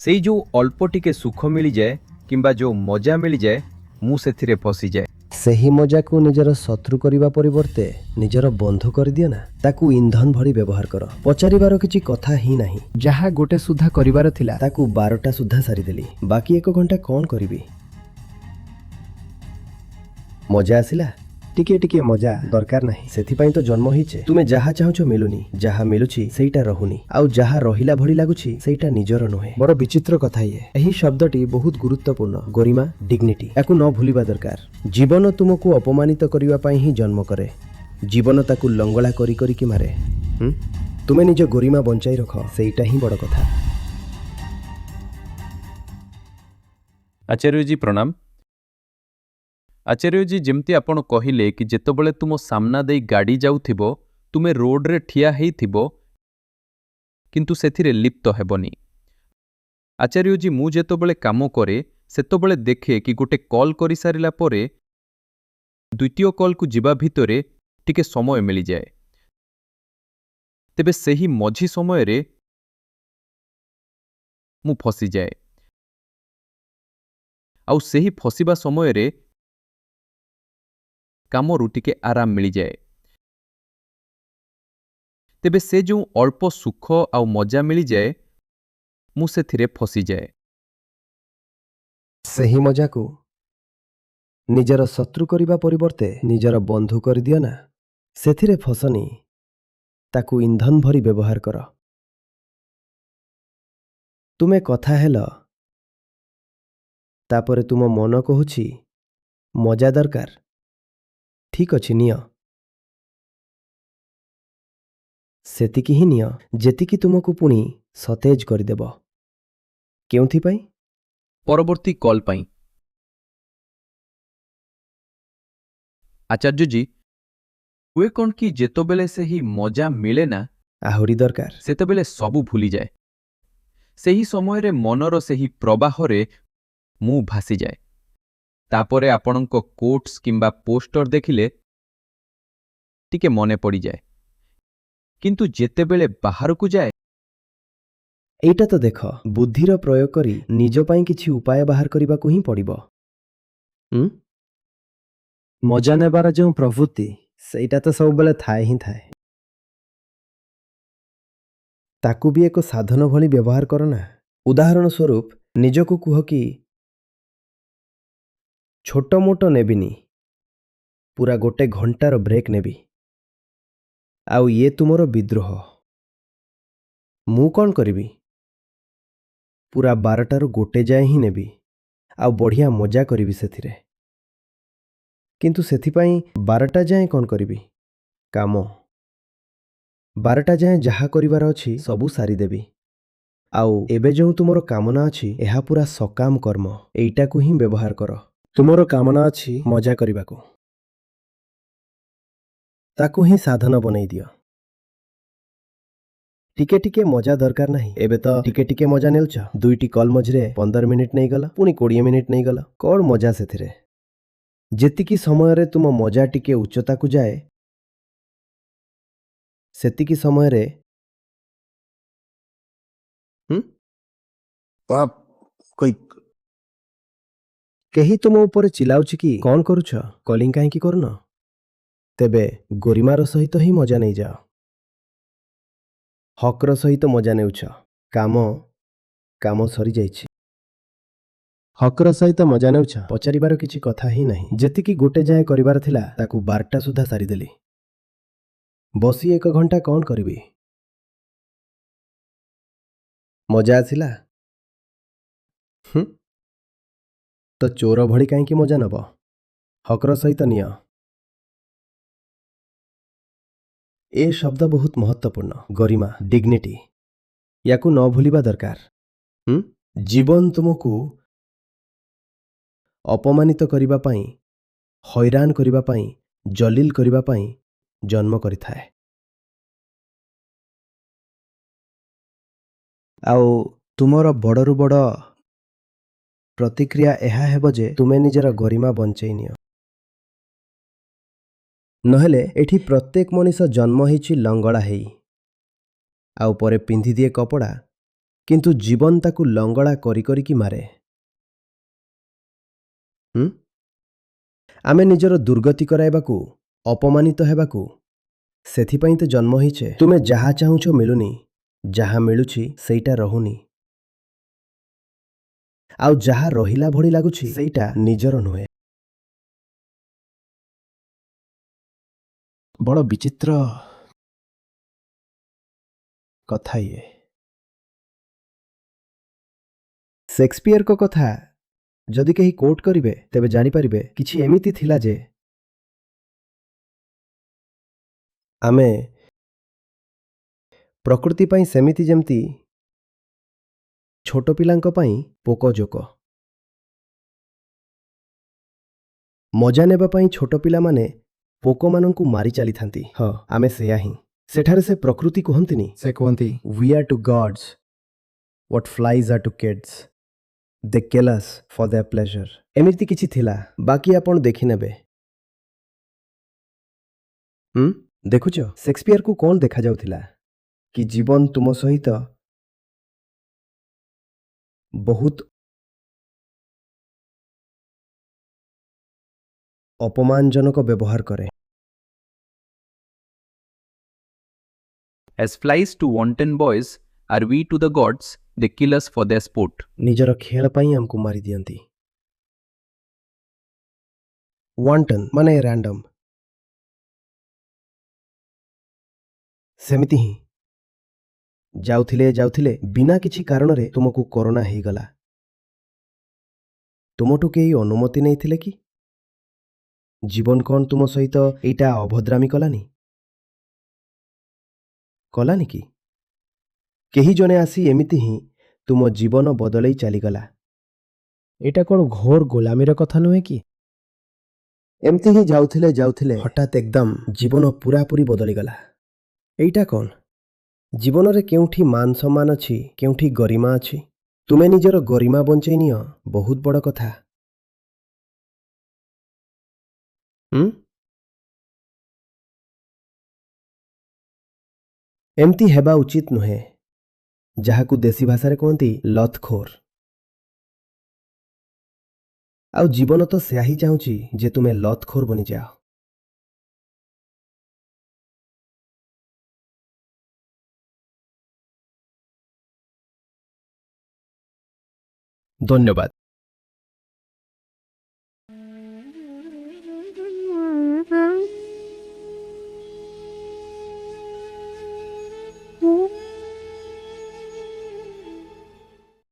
ସେଇ ଯେଉଁ ଅଳ୍ପ ଟିକେ ସୁଖ ମିଳିଯାଏ କିମ୍ବା ଯେଉଁ ମଜା ମିଳିଯାଏ ମୁଁ ସେଥିରେ ଫସିଯାଏ। ସେହି ମଜାକୁ ନିଜର ଶତ୍ରୁ କରିବା ପରିବର୍ତ୍ତେ ନିଜର ବନ୍ଧୁ କରିଦିଅ ନା। ତାକୁ ଇନ୍ଧନ ଭଳି ବ୍ୟବହାର କର। ପଚାରିବାର କିଛି କଥା ହିଁ ନାହିଁ। ଯାହା ଗୋଟେ ସୁଦ୍ଧା କରିବାର ଥିଲା ତାକୁ 12ଟା ସୁଦ୍ଧା ସାରିଦେଲି। ବାକି 1 ଘଣ୍ଟା କ'ଣ କରିବି? ମଜା ଆସିଲା? ଟିକେ ଟିକେ ମଜା ଦରକାର ନାହିଁ। ସେଥିପାଇଁ ତ ଜନ୍ମ ହେଇଛେ। ତୁମେ ଯାହା ଚାହୁଁଛ ମିଳୁନି, ଯାହା ମିଳୁଛି ସେଇଟା ରହୁନି, ଆଉ ଯାହା ରହିଲା ଭଳି ଲାଗୁଛି ସେଇଟା ନିଜର ନୁହେଁ। ବଡ଼ ବିଚିତ୍ର କଥା ଇଏ। ଏହି ଶବ୍ଦଟି ବହୁତ ଗୁରୁତ୍ୱପୂର୍ଣ୍ଣ। ଗରିମା, ଡିଗ୍ନିଟି, ୟାକୁ ନ ଭୁଲିବା ଦରକାର। ଜୀବନ ତୁମକୁ ଅପମାନିତ କରିବା ପାଇଁ ହିଁ ଜନ୍ମ କରେ। ଜୀବନ ତାକୁ ଲଙ୍ଗଳା କରି କରିକି ମାରେ। ତୁମେ ନିଜ ଗରିମା ବଞ୍ଚାଇ ରଖ, ସେଇଟା ହିଁ ବଡ଼ କଥା। ଆଚାର୍ଯ୍ୟଜୀ ପ୍ରଣାମ। ଆଚାର୍ଯ୍ୟଜୀ, ଯେମିତି ଆପଣ କହିଲେ କି ଯେତେବେଳେ ତୁମ ସାମ୍ନା ଦେଇ ଗାଡ଼ି ଯାଉଥିବ ତୁମେ ରୋଡ଼ରେ ଠିଆ ହେଇଥିବ କିନ୍ତୁ ସେଥିରେ ଲିପ୍ତ ହେବନି। ଆଚାର୍ଯ୍ୟଜୀ, ମୁଁ ଯେତେବେଳେ କାମ କରେ ସେତେବେଳେ ଦେଖେ କି ଗୋଟେ କଲ୍ କରିସାରିଲା ପରେ ଦ୍ୱିତୀୟ କଲ୍କୁ ଯିବା ଭିତରେ ଟିକେ ସମୟ ମିଳିଯାଏ। ତେବେ ସେହି ମଝି ସମୟରେ ମୁଁ ଫସିଯାଏ, ଆଉ ସେହି ଫସିବା ସମୟରେ କାମରୁ ଟିକେ ଆରାମ ମିଳିଯାଏ। ତେବେ ସେ ଯେଉଁ ଅଳ୍ପ ସୁଖ ଆଉ ମଜା ମିଳିଯାଏ ମୁଁ ସେଥିରେ ଫସିଯାଏ। ସେହି ମଜାକୁ ନିଜର ଶତ୍ରୁ କରିବା ପରିବର୍ତ୍ତେ ନିଜର ବନ୍ଧୁ କରିଦିଅ ନା। ସେଥିରେ ଫସନି, ତାକୁ ଇନ୍ଧନ ଭରି ବ୍ୟବହାର କର। ତୁମେ କଥା ହେଲ, ତାପରେ ତୁମ ମନ କହୁଛି ମଜା ଦରକାର। ଠିକ୍ ଅଛି, ନିଅ। ସେତିକି ହିଁ ନିଅ ଯେତିକି ତୁମକୁ ପୁଣି ସତେଜ କରିଦେବ। କେଉଁଥିପାଇଁ? ପରବର୍ତ୍ତୀ କଲ୍ ପାଇଁ। ଆଚାର୍ଯ୍ୟଜୀ, ହୁଏ କ'ଣ କି ଯେତେବେଳେ ସେହି ମଜା ମିଳେ ନା ଆହୁରି ଦରକାର। ସେତେବେଳେ ସବୁ ଭୁଲିଯାଏ। ସେହି ସମୟରେ ମନର ସେହି ପ୍ରବାହରେ ମୁଁ ଭାସିଯାଏ। ତାପରେ ଆପଣଙ୍କ କୋଟ୍ସ କିମ୍ବା ପୋଷ୍ଟର ଦେଖିଲେ ଟିକେ ମନେ ପଡ଼ିଯାଏ, କିନ୍ତୁ ଯେତେବେଳେ ବାହାରକୁ ଯାଏ ଏଇଟା ତ ଦେଖ, ବୁଦ୍ଧିର ପ୍ରୟୋଗ କରି ନିଜ ପାଇଁ କିଛି ଉପାୟ ବାହାର କରିବାକୁ ହିଁ ପଡ଼ିବ। ମଜା ନେବାର ଯେଉଁ ପ୍ରବୃତ୍ତି ସେଇଟା ତ ସବୁବେଳେ ଥାଏ ହିଁ ଥାଏ। ତାକୁ ବି ଏକ ସାଧନ ଭଳି ବ୍ୟବହାର କର ନା। ଉଦାହରଣ ସ୍ୱରୂପ ନିଜକୁ କୁହ କି ଛୋଟ ମୋଟ ନେବିନି, ପୁରା 1 ଘଣ୍ଟାର ବ୍ରେକ୍ ନେବି। ଆଉ ଇଏ ତୁମର ବିଦ୍ରୋହ। ମୁଁ କ'ଣ କରିବି? ପୁରା 12ଟାରୁ 1 ଯାଏ ହିଁ ନେବି, ଆଉ ବଢ଼ିଆ ମଜା କରିବି ସେଥିରେ। କିନ୍ତୁ ସେଥିପାଇଁ 12ଟା ଯାଏଁ କ'ଣ କରିବି? କାମ। 12ଟା ଯାଏଁ ଯାହା କରିବାର ଅଛି ସବୁ ସାରିଦେବି। ଆଉ ଏବେ ଯେଉଁ ତୁମର କାମନା ଅଛି ଏହା ପୁରା ସକାମ କର୍ମ। ଏଇଟାକୁ ହିଁ ବ୍ୟବହାର କର। ତୁମର କାମନା ଅଛି ମଜା କରିବାକୁ। ତାକୁ ହିଁ ସାଧନ ବନେଇ ଦିଅ। ଟିକେ ଟିକେ ମଜା ଦରକାର ନାହିଁ। ଏବେ ତ ଟିକେ ଟିକେ ମଜା ନେଉଛ। 2ଟି କଲ୍ ମଝିରେ 15 ମିନିଟ୍ ନେଇଗଲ, ପୁଣି 20 ମିନିଟ୍ ନେଇଗଲ। କ'ଣ ମଜା ସେଥିରେ? ଯେତିକି ସମୟରେ ତୁମ ମଜା ଟିକେ ଉଚ୍ଚତାକୁ ଯାଏ ସେତିକି ସମୟରେ କେହି ତୁମ ଉପରେ ଚିଲାଉଛି କି କ'ଣ କରୁଛ, କଲିଂ କାହିଁକି କରୁନ? ତେବେ ଗରିମାର ସହିତ ହିଁ ମଜା ନେଇଯାଅ। ହକ୍ର ସହିତ ମଜା ନେଉଛ। କାମ ସରିଯାଇଛି। ହକ୍ର ସହିତ ମଜା ନେଉଛ। ପଚାରିବାର କିଛି କଥା ହିଁ ନାହିଁ। ଯେତିକି 1 ଯାଏଁ କରିବାର ଥିଲା ତାକୁ 12ଟା ସୁଦ୍ଧା ସାରିଦେଲି। ବସି 1 ଘଣ୍ଟା କ'ଣ କରିବି? ମଜା ଆସିଲା? ତ ଚୋର ଭଳି କାହିଁକି ମଜା ନେବ? ହକ୍ର ସହିତ ନିଅ। ଏ ଶବ୍ଦ ବହୁତ ମହତ୍ତ୍ୱପୂର୍ଣ୍ଣ। ଗରିମା, ଡିଗ୍ନିଟି, ୟାକୁ ନ ଭୁଲିବା ଦରକାର। ଜୀବନ ତୁମକୁ ଅପମାନିତ କରିବା ପାଇଁ, ହଇରାଣ କରିବା ପାଇଁ, ଜଲିଲ କରିବା ପାଇଁ ଜନ୍ମ କରିଥାଏ। ଆଉ ତୁମର ବଡ଼ରୁ ବଡ଼ ପ୍ରତିକ୍ରିୟା ଏହା ହେବ ଯେ ତୁମେ ନିଜର ଗରିମା ବଞ୍ଚେଇ ନିଅ। ନହେଲେ ଏଠି ପ୍ରତ୍ୟେକ ମଣିଷ ଜନ୍ମ ହେଇଛି ଲଙ୍ଗଳା ହେଇ, ଆଉ ପରେ ପିନ୍ଧିଦିଏ କପଡ଼ା କିନ୍ତୁ ଜୀବନ ତାକୁ ଲଙ୍ଗଳା କରି କରିକି ମାରେ। ଆମେ ନିଜର ଦୁର୍ଗତି କରାଇବାକୁ, ଅପମାନିତ ହେବାକୁ, ସେଥିପାଇଁ ତ ଜନ୍ମ ହେଇଛେ। ତୁମେ ଯାହା ଚାହୁଁଛ ମିଳୁନି, ଯାହା ମିଳୁଛି ସେଇଟା ରହୁନି, ଆଉ ଯାହା ରହିଲା ଭଳି ଲାଗୁଛି ସେଇଟା ନିଜର ନୁହେଁ। ବଡ଼ ବିଚିତ୍ର କଥା ଇଏ। ସେକ୍ସପିୟରଙ୍କ କଥା ଯଦି କେହି କୋଟ୍ କରିବେ ତେବେ ଜାଣିପାରିବେ କିଛି ଏମିତି ଥିଲା ଯେ ଆମେ ପ୍ରକୃତି ପାଇଁ ସେମିତି ଯେମିତି ଛୋଟ ପିଲାଙ୍କ ପାଇଁ ପୋକଜୋକ। ମଜା ନେବା ପାଇଁ ଛୋଟ ପିଲାମାନେ ପୋକମାନଙ୍କୁ ମାରି ଚାଲିଥାନ୍ତି। ହଁ, ଆମେ ସେୟା ହିଁ। ସେଠାରେ ସେ ପ୍ରକୃତି କୁହନ୍ତିନି, ସେ କୁହନ୍ତି we are to gods what flies are to kids, they kill us for their pleasure। ଏମିତି କିଛି ଥିଲା, ବାକି ଆପଣ ଦେଖିନେବେ। ଦେଖୁଛ, ସେକ୍ସପିୟରକୁ କ'ଣ ଦେଖାଯାଉଥିଲା କି ଜୀବନ ତୁମ ସହିତ ବହୁତ ଅପମାନଜନକ ବ୍ୟବହାର କରେ। As flies to wanton boys are we to the gods, they kill us for their sport. ନିଜର ଖେଳ ପାଇଁ ଆମକୁ ମାରିଦିଅନ୍ତି। ୱାଣ୍ଟନ୍ ମାନେ ରାଣ୍ଡମ୍। ସେମିତି ହିଁ ଯାଉଥିଲେ ବିନା କିଛି କାରଣରେ ତୁମକୁ କରୋନା ହେଇଗଲା। ତୁମଠୁ କେହି ଅନୁମତି ନେଇଥିଲେ କି? ଜୀବନ କ'ଣ ତୁମ ସହିତ ଏଇଟା ଅଭଦ୍ରାମୀ କଲାନି କି? କେହି ଜଣେ ଆସି ଏମିତି ହିଁ ତୁମ ଜୀବନ ବଦଳେଇ ଚାଲିଗଲା। ଏଇଟା କ'ଣ ଘୋର ଗୋଲାମୀର କଥା ନୁହେଁ କି? ଏମିତି ହିଁ ଯାଉଥିଲେ ହଠାତ୍ ଏକଦମ ଜୀବନ ପୂରାପୂରି ବଦଳିଗଲା। ଏଇଟା କ'ଣ? ଜୀବନରେ କେଉଁଠି ମାନ ସମ୍ମାନ ଅଛି, କେଉଁଠି ଗରିମା ଅଛି। ତୁମେ ନିଜର ଗରିମା ବଞ୍ଚେଇ ନିଅ, ବହୁତ ବଡ଼ କଥା। ଏମିତି ହେବା ଉଚିତ ନୁହେଁ, ଯାହାକୁ ଦେଶୀ ଭାଷାରେ କୁହନ୍ତି ଲଥଖୋର। ଆଉ ଜୀବନ ତ ସେୟା ହିଁ ଚାହୁଁଛି ଯେ ତୁମେ ଲଥଖୋର ବନିଯାଅ। ଧନ୍ୟବାଦ।